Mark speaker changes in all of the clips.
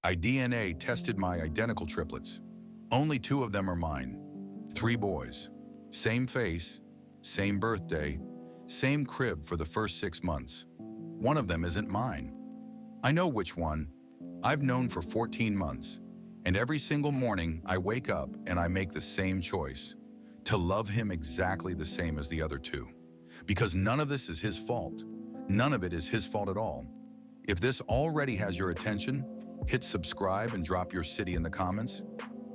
Speaker 1: I DNA tested my identical triplets. Only two of them are mine. Three boys. Same face, same birthday, same crib for the first 6 months. One of them isn't mine. I know which one. I've known for 14 months. And every single morning I wake up and I make the same choice. To love him exactly the same as the other two. Because none of this is his fault. None of it is his fault at all. If this already has your attention, hit subscribe and drop your city in the comments.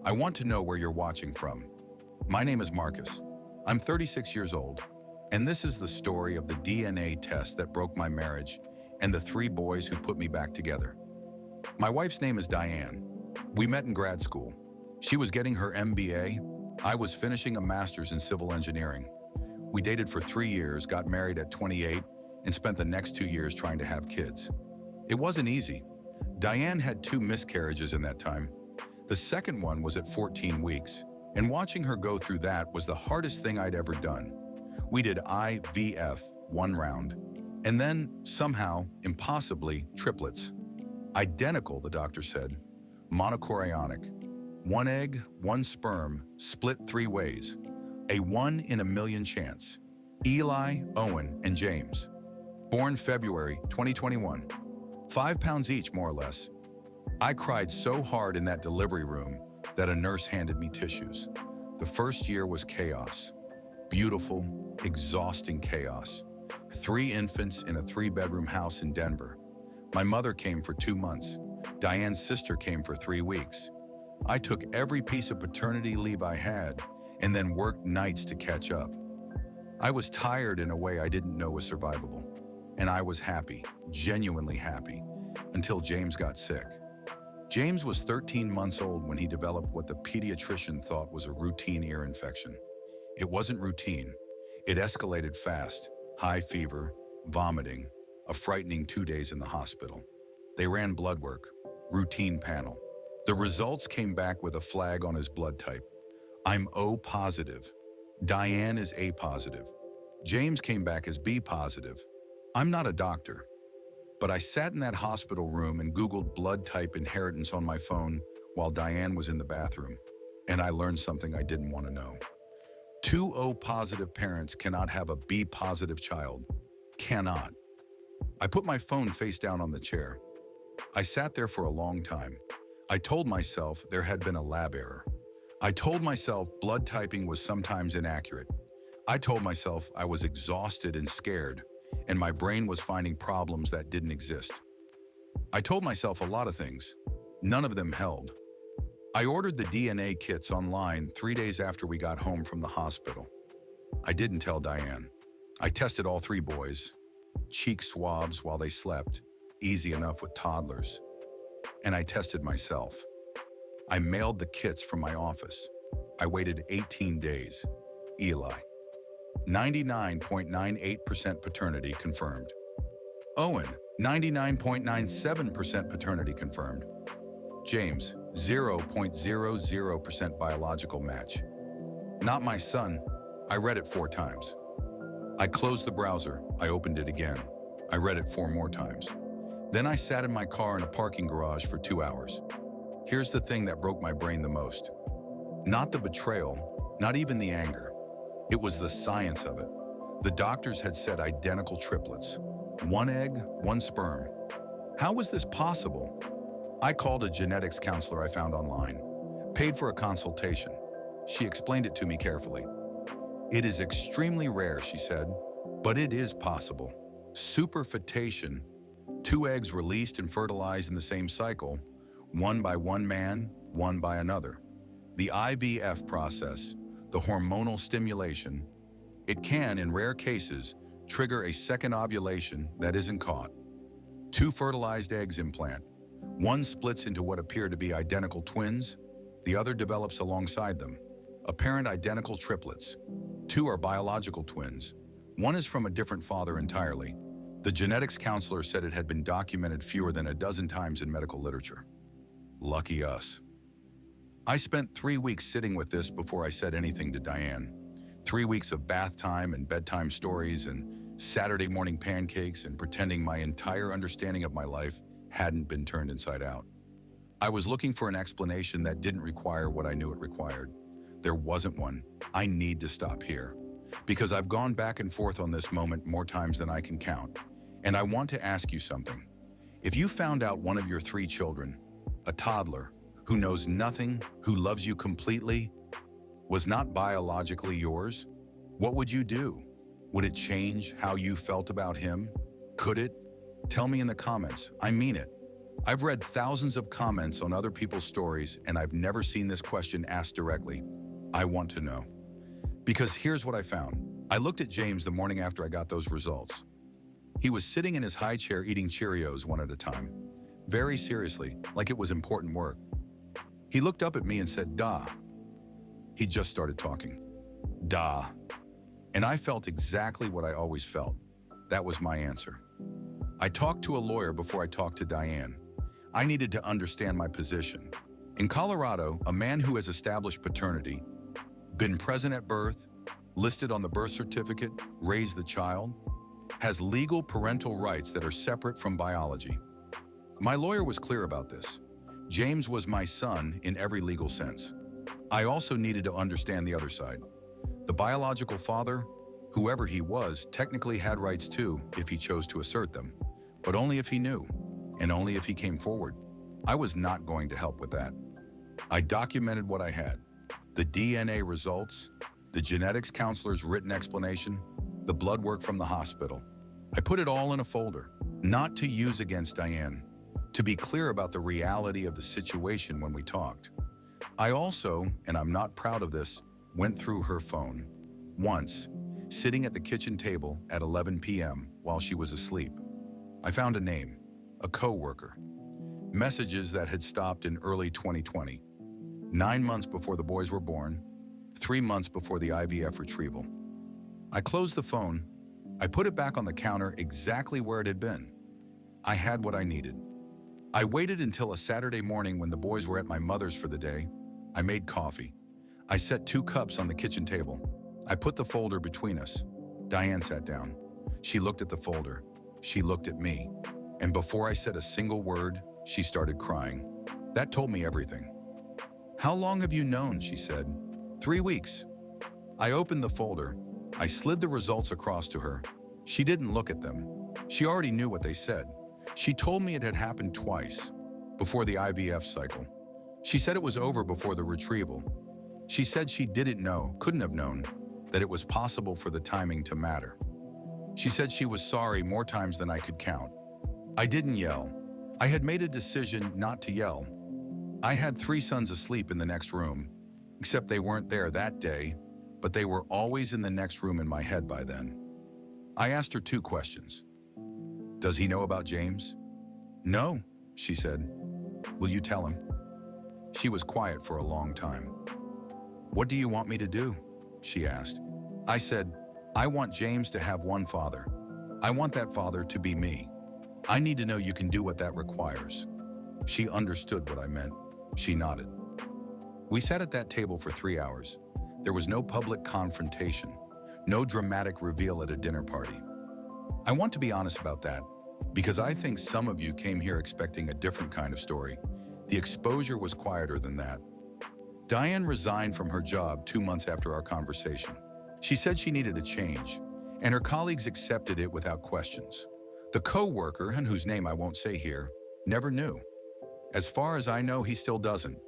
Speaker 1: I want to know where you're watching from. My name is Marcus. I'm 36 years old, and this is the story of the DNA test that broke my marriage and the three boys who put me back together. My wife's name is Diane. We met in grad school. She was getting her MBA. I was finishing a master's in civil engineering. We dated for 3 years, got married at 28, and spent the next 2 years trying to have kids. It wasn't easy. Diane had 2 miscarriages in that time. The second one was at 14 weeks, and watching her go through that was the hardest thing I'd ever done. We did IVF 1 round, and then, somehow, impossibly, triplets. Identical, the doctor said. Monochorionic. 1 egg, 1 sperm, split 3 ways. A 1 in a million chance. Eli, Owen, and James. Born February 2021. 5 pounds each, more or less. I cried so hard in that delivery room that a nurse handed me tissues. The first year was chaos. Beautiful, exhausting chaos. 3 infants in a 3-bedroom house in Denver. My mother came for 2 months. Diane's sister came for 3 weeks. I took every piece of paternity leave I had and then worked nights to catch up. I was tired in a way I didn't know was survivable. And I was happy, genuinely happy, until James got sick. James was 13 months old when he developed what the pediatrician thought was a routine ear infection. It wasn't routine. It escalated fast, high fever, vomiting, a frightening 2 days in the hospital. They ran blood work, routine panel. The results came back with a flag on his blood type. I'm O positive. Diane is A positive. James came back as B positive. I'm not a doctor, but I sat in that hospital room and Googled blood type inheritance on my phone while Diane was in the bathroom, and I learned something I didn't want to know. 2 O positive parents cannot have a B positive child. Cannot. I put my phone face down on the chair. I sat there for a long time. I told myself there had been a lab error. I told myself blood typing was sometimes inaccurate. I told myself I was exhausted and scared, and my brain was finding problems that didn't exist. I told myself a lot of things. None of them held. I ordered the DNA kits online 3 days after we got home from the hospital. I didn't tell Diane. I tested all 3 boys. Cheek swabs while they slept, easy enough with toddlers. And I tested myself. I mailed the kits from my office. I waited 18 days. Eli. 99.98% paternity confirmed. Owen, 99.97% paternity confirmed. James, 0.00% biological match. Not my son. I read it 4 times. I closed the browser. I opened it again. I read it 4 more times. Then I sat in my car in a parking garage for 2 hours. Here's the thing that broke my brain the most. Not the betrayal, not even the anger. It was the science of it. The doctors had said identical triplets. 1 egg, 1 sperm. How was this possible? I called a genetics counselor I found online. Paid for a consultation. She explained it to me carefully. It is extremely rare, she said, but it is possible. Superfetation, 2 eggs released and fertilized in the same cycle, one by one man, one by another. The IVF process, the hormonal stimulation, it can, in rare cases, trigger a second ovulation that isn't caught. 2 fertilized eggs implant. One splits into what appear to be identical twins, the other develops alongside them. Apparent identical triplets. 2 are biological twins. One is from a different father entirely. The genetics counselor said it had been documented fewer than a dozen times in medical literature. Lucky us. I spent 3 weeks sitting with this before I said anything to Diane. 3 weeks of bath time and bedtime stories and Saturday morning pancakes and pretending my entire understanding of my life hadn't been turned inside out. I was looking for an explanation that didn't require what I knew it required. There wasn't one. I need to stop here. Because I've gone back and forth on this moment more times than I can count. And I want to ask you something. If you found out one of your 3 children, a toddler, who knows nothing, who loves you completely, was not biologically yours, what would you do? Would it change how you felt about him? Could it? Tell me in the comments. I mean it. I've read thousands of comments on other people's stories, and I've never seen this question asked directly. I want to know. Because here's what I found. I looked at James the morning after I got those results. He was sitting in his high chair eating Cheerios one at a time, very seriously, like it was important work. He looked up at me and said, "Da." He just started talking. Da. And I felt exactly what I always felt. That was my answer. I talked to a lawyer before I talked to Diane. I needed to understand my position. In Colorado, a man who has established paternity, been present at birth, listed on the birth certificate, raised the child, has legal parental rights that are separate from biology. My lawyer was clear about this. James was my son in every legal sense. I also needed to understand the other side. The biological father, whoever he was, technically had rights too if he chose to assert them, but only if he knew, and only if he came forward. I was not going to help with that. I documented what I had. The DNA results, the genetics counselor's written explanation, the blood work from the hospital. I put it all in a folder, not to use against Diane, to be clear about the reality of the situation when we talked. I also, and I'm not proud of this, went through her phone. Once, sitting at the kitchen table at 11 p.m. while she was asleep. I found a name, a co-worker. Messages that had stopped in early 2020. 9 months before the boys were born, 3 months before the IVF retrieval. I closed the phone. I put it back on the counter exactly where it had been. I had what I needed. I waited until a Saturday morning when the boys were at my mother's for the day. I made coffee. I set 2 cups on the kitchen table. I put the folder between us. Diane sat down. She looked at the folder. She looked at me. And before I said a single word, she started crying. That told me everything. "How long have you known?" she said. 3 weeks. I opened the folder. I slid the results across to her. She didn't look at them. She already knew what they said. She told me it had happened twice, before the IVF cycle. She said it was over before the retrieval. She said she didn't know, couldn't have known, that it was possible for the timing to matter. She said she was sorry more times than I could count. I didn't yell. I had made a decision not to yell. I had 3 sons asleep in the next room, except they weren't there that day, but they were always in the next room in my head by then. I asked her 2 questions. "Does he know about James?" "No," she said. "Will you tell him?" She was quiet for a long time. "What do you want me to do?" she asked. I said, "I want James to have one father. I want that father to be me. I need to know you can do what that requires." She understood what I meant. She nodded. We sat at that table for 3 hours. There was no public confrontation, no dramatic reveal at a dinner party. I want to be honest about that, because I think some of you came here expecting a different kind of story. The exposure was quieter than that. Diane resigned from her job 2 months after our conversation. She said she needed a change, and her colleagues accepted it without questions. The co-worker, and whose name I won't say here, never knew. As far as I know, he still doesn't.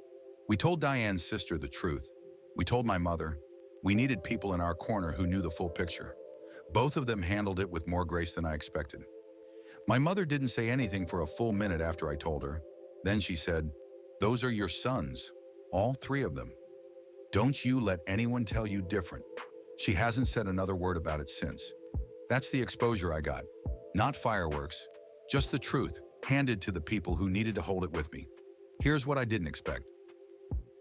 Speaker 1: We told Diane's sister the truth. We told my mother. We needed people in our corner who knew the full picture. Both of them handled it with more grace than I expected. My mother didn't say anything for a full minute after I told her. Then she said, "Those are your sons, all 3 of them. Don't you let anyone tell you different." She hasn't said another word about it since. That's the exposure I got. Not fireworks, just the truth, handed to the people who needed to hold it with me. Here's what I didn't expect.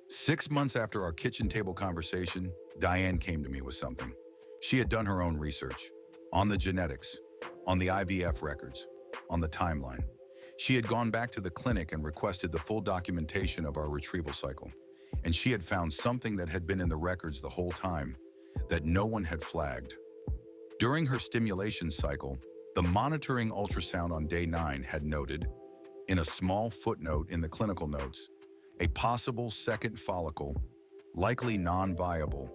Speaker 1: 6 months after our kitchen table conversation, Diane came to me with something. She had done her own research on the genetics, on the IVF records, on the timeline. She had gone back to the clinic and requested the full documentation of our retrieval cycle. And she had found something that had been in the records the whole time that no one had flagged. During her stimulation cycle, the monitoring ultrasound on day 9 had noted In a small footnote in the clinical notes, a possible second follicle, likely non-viable,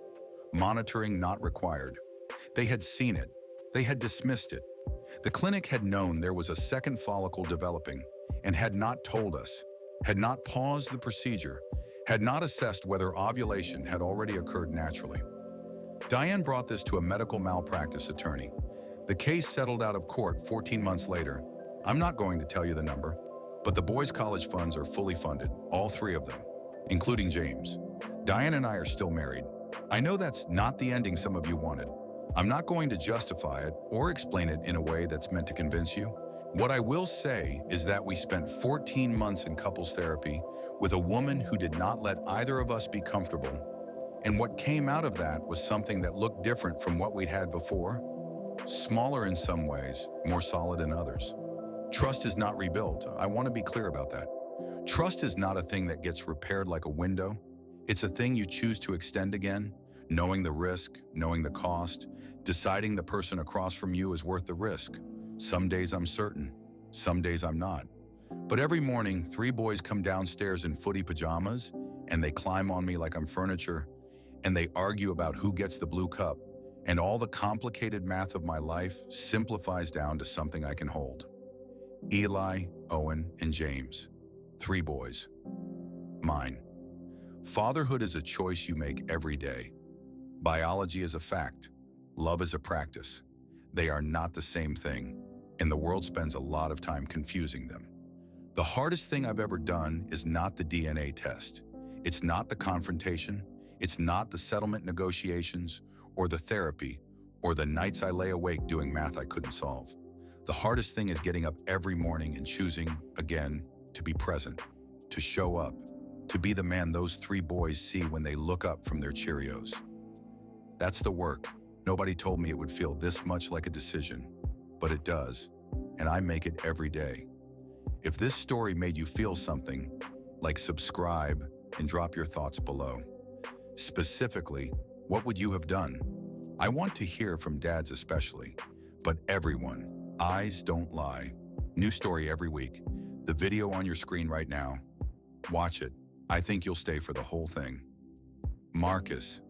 Speaker 1: monitoring not required. They had seen it. They had dismissed it. The clinic had known there was a second follicle developing and had not told us, had not paused the procedure, had not assessed whether ovulation had already occurred naturally. Diane brought this to a medical malpractice attorney. The case settled out of court 14 months later. I'm not going to tell you the number, but the boys' college funds are fully funded, all three of them, including James. Diane and I are still married. I know that's not the ending some of you wanted. I'm not going to justify it or explain it in a way that's meant to convince you. What I will say is that we spent 14 months in couples therapy with a woman who did not let either of us be comfortable. And what came out of that was something that looked different from what we'd had before. Smaller in some ways, more solid in others. Trust is not rebuilt. I want to be clear about that. Trust is not a thing that gets repaired like a window. It's a thing you choose to extend again, knowing the risk, knowing the cost, deciding the person across from you is worth the risk. Some days I'm certain, some days I'm not. But every morning, three boys come downstairs in footy pajamas, and they climb on me like I'm furniture, and they argue about who gets the blue cup, and all the complicated math of my life simplifies down to something I can hold. Eli, Owen, and James. Three boys. Mine. Fatherhood is a choice you make every day. Biology is a fact. Love is a practice. They are not the same thing, and the world spends a lot of time confusing them. The hardest thing I've ever done is not the DNA test. It's not the confrontation. It's not the settlement negotiations, or the therapy, or the nights I lay awake doing math I couldn't solve. The hardest thing is getting up every morning and choosing, again, to be present, to show up, to be the man those three boys see when they look up from their Cheerios. That's the work. Nobody told me it would feel this much like a decision, but it does, and I make it every day. If this story made you feel something, like subscribe and drop your thoughts below. Specifically, what would you have done? I want to hear from dads especially, but everyone. Eyes don't lie. New story every week. The video on your screen right now. Watch it. I think you'll stay for the whole thing. Marcus.